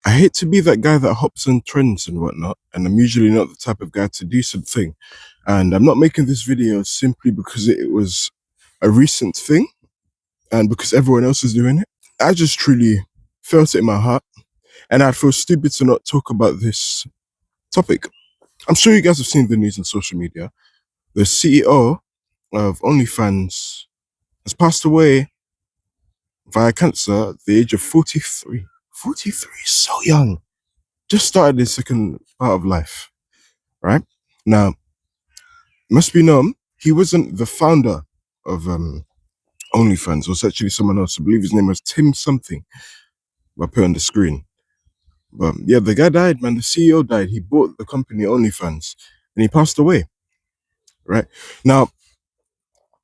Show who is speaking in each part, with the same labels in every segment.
Speaker 1: I hate to be that guy that hops on trends and whatnot, and I'm usually not the type of guy to do something. And I'm not making this video simply because it was a recent thing and because everyone else is doing it. I just truly felt it in my heart, and I feel stupid to not talk about this topic. I'm sure you guys have seen the news on social media. The CEO of OnlyFans has passed away via cancer at the age of 43. 43 is so young. Just started his second part of life, right? Now, must be known, he wasn't the founder of OnlyFans. It was actually someone else. I believe his name was Tim something. I put it on the screen. But yeah, the guy died, man. The CEO died. He bought the company OnlyFans and he passed away, right? Now,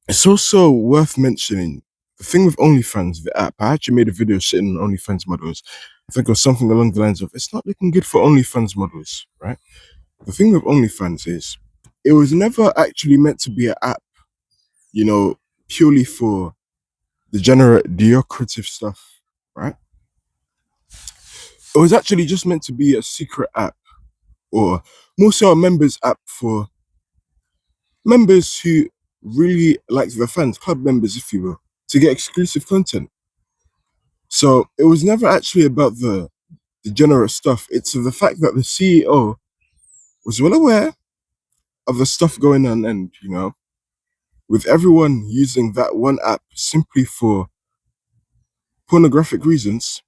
Speaker 1: it's also worth mentioning the thing with OnlyFans, the app. I actually made a video shitting on OnlyFans models. I think it was something along the lines of, it's not looking good for OnlyFans models, right? The thing with OnlyFans is, it was never actually meant to be an app, purely for the decorative stuff, right? It was actually just meant to be a secret app, or more so a members app for members who really like the fans, club members, if you will, to get exclusive content. So it was never actually about the degenerate stuff. It's the fact that the CEO was well aware of the stuff going on, and with everyone using that one app simply for pornographic reasons,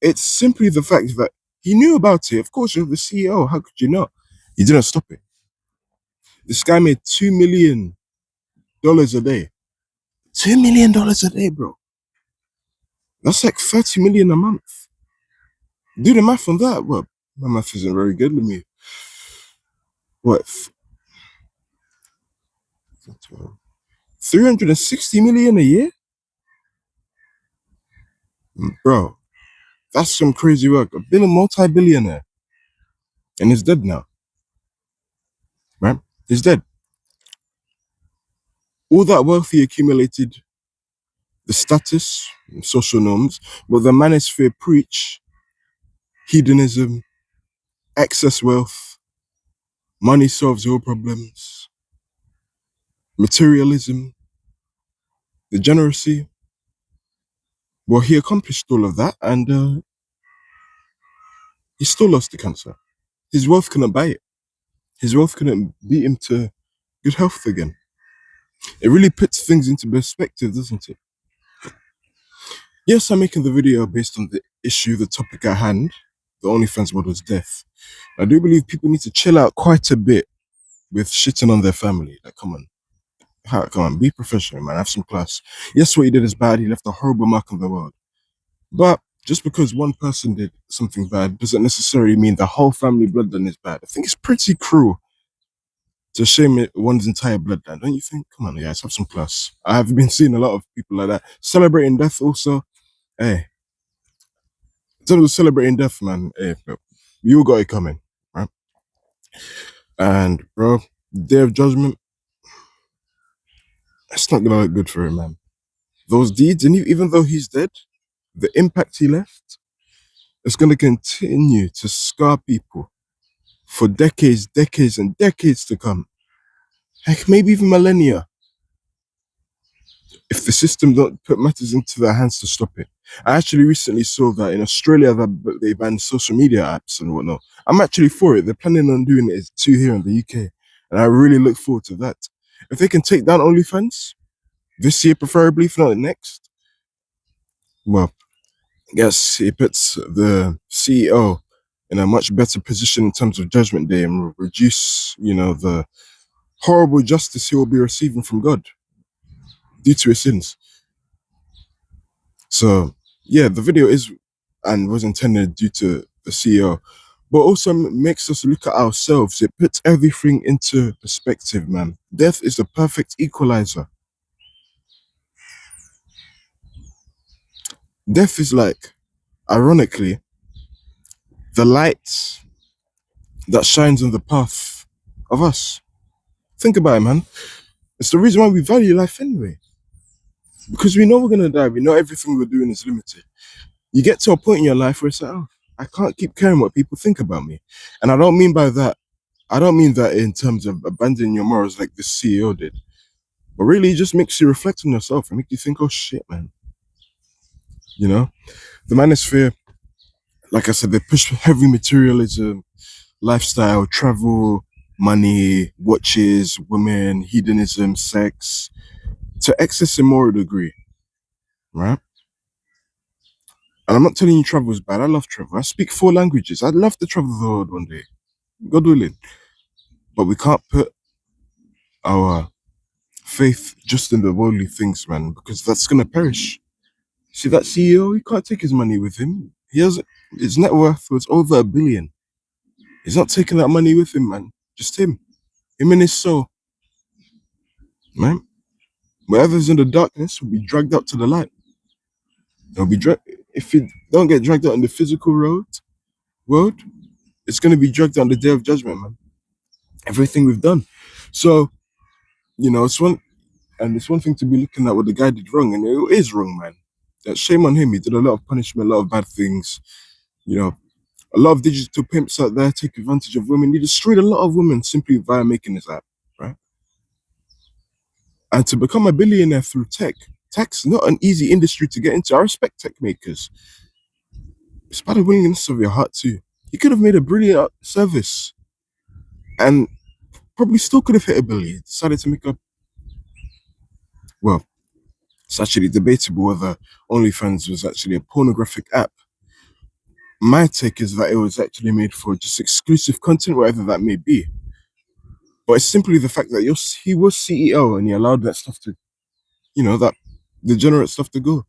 Speaker 1: it's simply the fact that he knew about it. Of course, you're the CEO. How could you not? He didn't stop it. This guy made $2 million a day. $2 million a day, bro. That's like 30 million a month. Do the math on that. Well, my math isn't very good. Let me. What? 360 million a year? Bro, that's some crazy work. I've been a multi-billionaire. And he's dead now. Right? He's dead. All that wealth he accumulated, the status, social norms, but the manosphere preach hedonism, excess wealth, money solves all problems, materialism, degeneracy. Well, he accomplished all of that, and he still lost the cancer. His wealth couldn't buy it. His wealth couldn't beat him to good health again. It really puts things into perspective, doesn't it? Yes, I'm making the video based on the issue, the topic at hand, the OnlyFans model's death. I do believe people need to chill out quite a bit with shitting on their family. Like, come on. Come on, be professional, man. Have some class. Yes, what he did is bad. He left a horrible mark on the world. But just because one person did something bad doesn't necessarily mean the whole family bloodline is bad. I think it's pretty cruel to shame one's entire bloodline, don't you think? Come on, guys, have some class. I have been seeing a lot of people like that. Celebrating death also. Hey, in terms of celebrating death, man, hey, bro, you all got it coming, right? And, bro, the day of judgment, it's not gonna look good for him, man. Those deeds, and even though he's dead, the impact he left is gonna continue to scar people for decades, decades, and decades to come. Heck, maybe even millennia, if the system don't put matters into their hands to stop it. I actually recently saw that in Australia that they banned social media apps and whatnot. I'm actually for it. They're planning on doing it too here in the UK, and I really look forward to that. If they can take down OnlyFans this year, preferably, if not next, well, I guess it puts the CEO in a much better position in terms of Judgment Day and will reduce, the horrible justice he will be receiving from God due to his sins. So, yeah, the video is and was intended due to the CEO, but also makes us look at ourselves. It puts everything into perspective, man. Death is the perfect equalizer. Death is like, ironically, the light that shines on the path of us. Think about it, man. It's the reason why we value life anyway. Because we know we're gonna die. We know everything we're doing is limited. You get to a point in your life where it's like, oh, I can't keep caring what people think about me. And I don't mean by that, I don't mean that in terms of abandoning your morals like the CEO did, but really it just makes you reflect on yourself and make you think, oh shit, man. You know, the manosphere, like I said, they push heavy materialism, lifestyle, travel, money, watches, women, hedonism, sex, to excess and moral degree, right? And I'm not telling you travel is bad. I love travel. I speak 4 languages. I'd love to travel the world one day, God willing. But we can't put our faith just in the worldly things, man, because that's gonna perish. See that CEO? You can't take his money with him. He has his net worth was over 1 billion. He's not taking that money with him, man. Just him and his soul, man. Whatever's in the darkness will be dragged out to the light. They'll be dragged. If you don't get dragged out in the physical world, it's gonna be dragged on the day of judgment, man. Everything we've done. So it's one thing to be looking at what the guy did wrong, and it is wrong, man. Shame on him. He did a lot of punishment, a lot of bad things. You know, a lot of digital pimps out there take advantage of women. He destroyed a lot of women simply via making this app, right? And to become a billionaire through tech's not an easy industry to get into. I respect tech makers. It's about the willingness of your heart too. He could have made a brilliant service and probably still could have hit 1 billion. He decided to make a, well, it's actually debatable whether OnlyFans was actually a pornographic app. My take is that it was actually made for just exclusive content, whatever that may be. But it's simply the fact that he was CEO and he allowed that stuff to, that degenerate stuff to go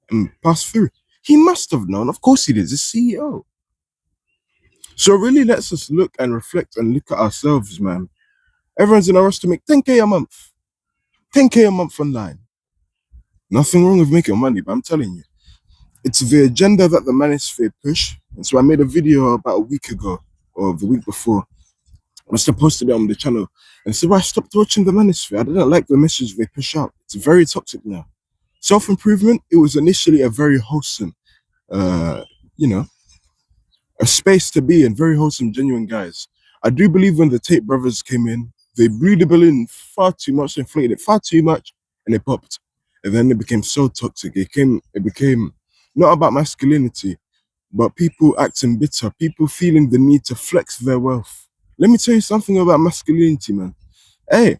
Speaker 1: and pass through. He must have known. Of course he did. He's CEO. So it really lets us look and reflect and look at ourselves, man. Everyone's in a rush to make 10K a month. 10K a month online. Nothing wrong with making money, but I'm telling you, it's the agenda that the manosphere push. And so I made a video about a week ago or the week before. I must have posted it on the channel and said, well, I stopped watching the manosphere. I didn't like the message they push out. It's very toxic now. Self-improvement, it was initially a very wholesome, uh, you know, a space to be in, very wholesome, genuine guys. I do believe when the Tate brothers came in, they blew the balloon far too much, inflated it far too much, and it popped. And then it became so toxic. It became not about masculinity, but people acting bitter, people feeling the need to flex their wealth. Let me tell you something about masculinity, man. Hey,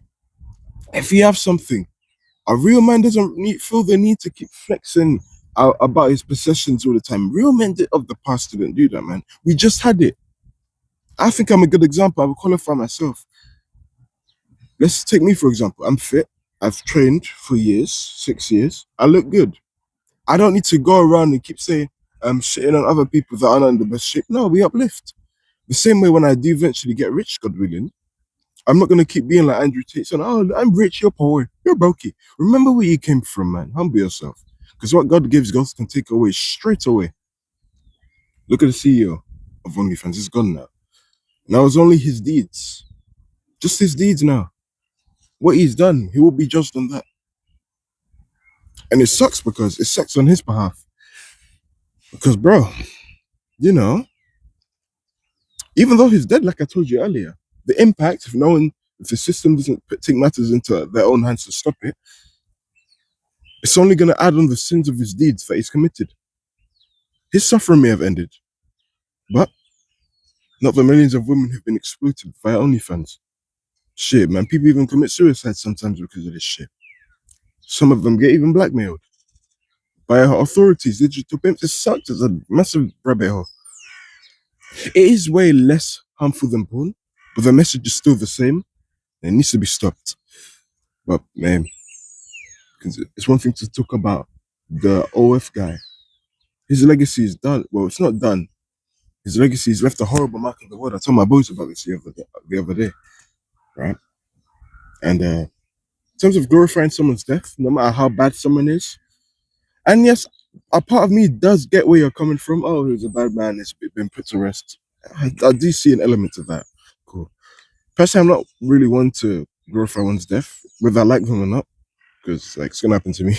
Speaker 1: if you have something, a real man doesn't feel the need to keep flexing about his possessions all the time. Real men of the past didn't do that, man. We just had it. I think I'm a good example. I would qualify myself. Let's take me, for example. I'm fit. I've trained for years, 6 years. I look good. I don't need to go around and keep saying I'm shitting on other people that aren't in the best shape. No, we uplift. The same way when I do eventually get rich, God willing, I'm not gonna keep being like Andrew Tate saying, "Oh, I'm rich, you're poor, you're brokey." Remember where you came from, man. Humble yourself, because what God gives, God can take away straight away. Look at the CEO of OnlyFans; he's gone now. Now it's only his deeds, just his deeds now. What he's done, he will be judged on that, and it sucks because it sucks on his behalf. Because, bro, you know, even though he's dead, like I told you earlier, the impact if no one, if the system doesn't take matters into their own hands to stop it, it's only going to add on the sins of his deeds that he's committed. His suffering may have ended, but not the millions of women who've been exploited via OnlyFans. Shit, man, people even commit suicide sometimes because of this shit. Some of them get even blackmailed by authorities, digital pimps. It sucks. It's a massive rabbit hole. It is way less harmful than porn, but the message is still the same. It needs to be stopped. But man, it's one thing to talk about the OF guy. His legacy is done. Well, it's not done. His legacy has left a horrible mark on the world. I told my boys about this the other day, right? And in terms of glorifying someone's death, no matter how bad someone is, and yes, a part of me does get where you're coming from. Oh, he was a bad man. It's been put to rest. I do see an element of that. Cool. Personally, I'm not really one to glorify one's death, whether I like them or not, because like it's gonna happen to me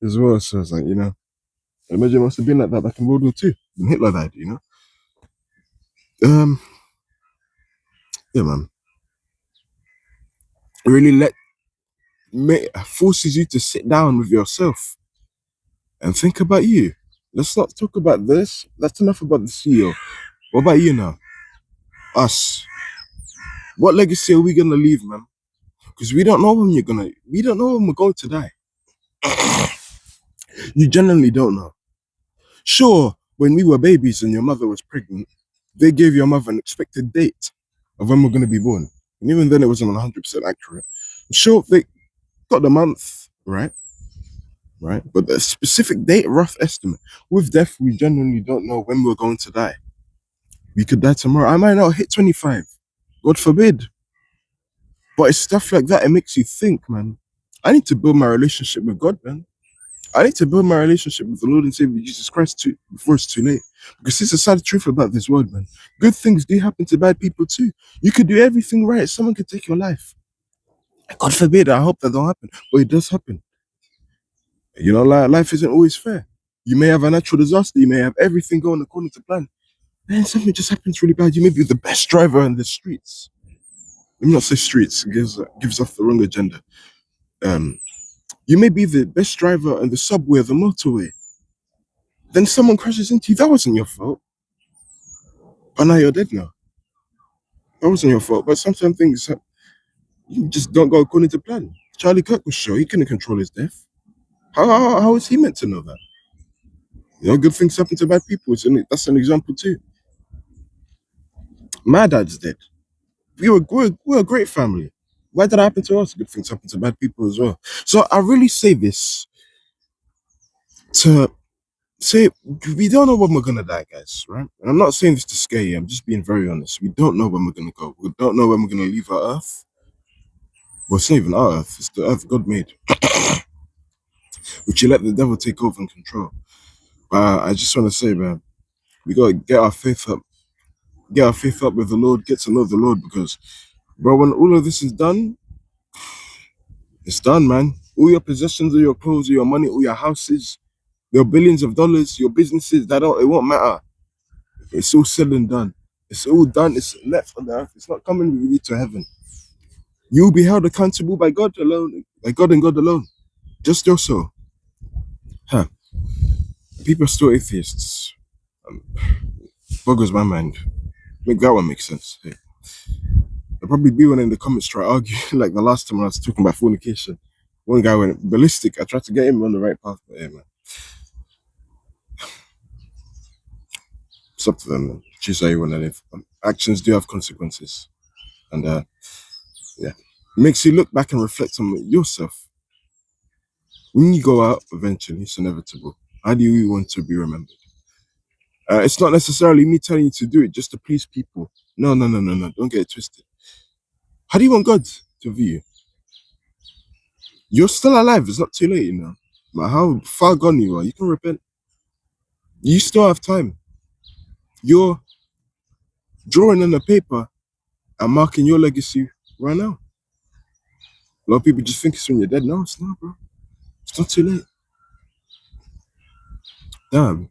Speaker 1: as well. So it's like, Imagine it must have been like that back in World War II when Hitler died, you know? Um, yeah, man. It really forces you to sit down with yourself and think about you. Let's not talk about this. That's enough about the CEO. What about you now? Us. What legacy are we gonna leave, man? Because we don't know when we're going to die. You genuinely don't know. Sure, when we were babies and your mother was pregnant, they gave your mother an expected date of when we're gonna be born. And even then it wasn't 100% accurate. Sure, they got the month, right? Right? But the specific date, rough estimate. With death, we genuinely don't know when we're going to die. We could die tomorrow. I might not hit 25. God forbid. But it's stuff like that. It makes you think, man. I need to build my relationship with God, man. I need to build my relationship with the Lord and Savior Jesus Christ too, before it's too late. Because it's a sad truth about this world, man. Good things do happen to bad people too. You could do everything right. Someone could take your life. God forbid. I hope that don't happen. But it does happen. You know, life isn't always fair. You may have a natural disaster. You may have everything going according to plan. Then something just happens really bad. You may be the best driver in the streets. Let me not say streets. It gives off the wrong agenda. Um, you may be the best driver on the subway or the motorway. Then someone crashes into you. That wasn't your fault. But now you're dead now. That wasn't your fault. But sometimes things you just don't go according to plan. Charlie Kirk was sure he couldn't control his death. How is he meant to know that? You know, good things happen to bad people. That's an example too. My dad's dead. We're a great family. Why did it happen to us? Good things happen to bad people as well. So I really say this to say we don't know when we're gonna die, guys, right? And I'm not saying this to scare you. I'm just being very honest. We don't know when we're gonna go. We don't know when we're gonna leave our earth. Well, it's not even our earth. It's the earth God made, which you let the devil take over and control. I just want to say, man, we gotta get our faith up. Get our faith up with the Lord. Get to know the Lord because, bro, when all of this is done, it's done, man. All your possessions, all your clothes, all your money, all your houses, your billions of dollars, your businesses, it won't matter. It's all said and done. It's all done. It's left on the earth. It's not coming with you to heaven. You'll be held accountable by God alone, by God and God alone. Just your soul. Huh. People are still atheists. Um, boggles my mind. Make that one make sense. Hey. There'll probably be one in the comments try to argue, like the last time when I was talking about fornication. One guy went ballistic. I tried to get him on the right path, but yeah, man. It's up to them, man. Choose how you want to live. Actions do have consequences. And yeah. It makes you look back and reflect on yourself. When you go out, eventually, it's inevitable. How do you want to be remembered? It's not necessarily me telling you to do it just to please people. No, no, no, no, no. Don't get it twisted. How do you want God to view you? You're still alive. It's not too late, you know. But how far gone you are, you can repent. You still have time. You're drawing on the paper and marking your legacy right now. A lot of people just think it's when you're dead. No, it's not, bro. It's not too late. Damn,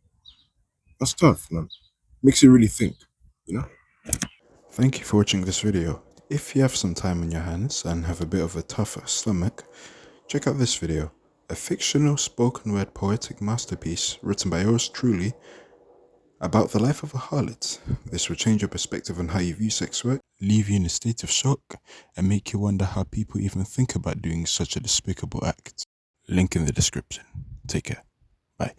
Speaker 1: that's tough, man. Makes you really think, you know?
Speaker 2: Thank you for watching this video. If you have some time on your hands and have a bit of a tougher stomach, check out this video. A fictional spoken word poetic masterpiece written by yours truly about the life of a harlot. This will change your perspective on how you view sex work, leave you in a state of shock, and make you wonder how people even think about doing such a despicable act. Link in the description. Take care. Bye.